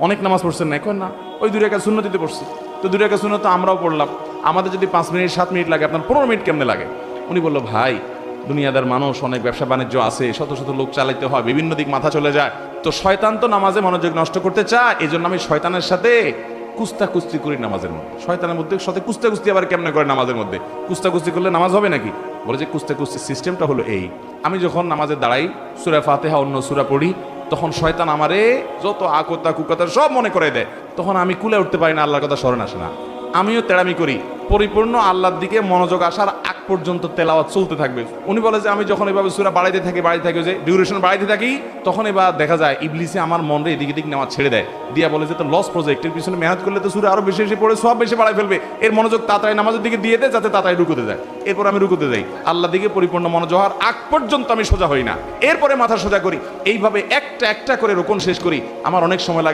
অনেক নামাজ পড়ছেন না? এখন না, ওই 2 রাকাত সুন্নতিতে পড়ছি। তো 2 রাকাত সুন্নত তো আমরাও পড়লাম, আমাদের যদি 5 মিনিট 7 মিনিট লাগে, আপনার 15 মিনিট কেমনে লাগে? উনি বলল, ভাই দুনিয়াদার মানুষ, অনেক ব্যবসা বাণিজ্য আছে, শত শত লোক চালাইতে হয়, বিভিন্ন দিক মাথা চলে যায়, তো শয়তান তো নামাজে মনোযোগ নষ্ট করতে চায়, এই জন্য আমি শয়তানের সাথে কুস্তাকুস্তি করি নামাজের মধ্যে। শয়তানের মধ্যে সাথে কুস্তাকুস্তি আবার কেমনে করে নামাজের মধ্যে? কুস্তাকুস্তি করলে নামাজ হবে নাকি? বলে যে কুস্তাকুস্তির সিস্টেমটা হলো এই, আমি যখন নামাজে দাঁড়াই, সূরা ফাতিহা অন্য সূরা পড়ি, তখন শয়তান আমারে যত আকতা কুকতা সব মনে করে দেয়, তখন আমি কুলে উঠতে পারি না, আল্লাহর কথা স্মরণ আসে না। আমিও তেড়ামি করি, পরিপূর্ণ আল্লাহর দিকে মনোযোগ আসার আগ পর্যন্ত তেলাওয়াত চলতে থাকবে। উনি বলে যে আমি যখন এভাবে সূরা বাড়াইতে থাকি যে ডিউরেশন বাড়াইতে থাকি, তখন এবার দেখা যায় ইবলিসে আমার মনরে এদিক এদিক নেওয়া ছেড়ে দেয়, দিয়া বলে যে তো লস প্রজেক্টের পিছনে মেহনত করলে তো সূরা আরো বেশি বেশি পড়ে সব বেশি বাড়াই ফেলবে, এর মনোযোগ তাড়াতাড়ি নামাজের দিকে দিয়ে দেয় যাতে তাড়াতাড়ি রুকুতে যায়। এরপর আমি রুকুতে যাই, আল্লাহ দিকে পরিপূর্ণ মনোযোগ হওয়ার আগ পর্যন্ত আমি সোজা হই না, এরপরে মাথা সোজা করি। এইভাবে একটা একটা করে রুকুন শেষ করি। আমার অনেক সময় লাগে।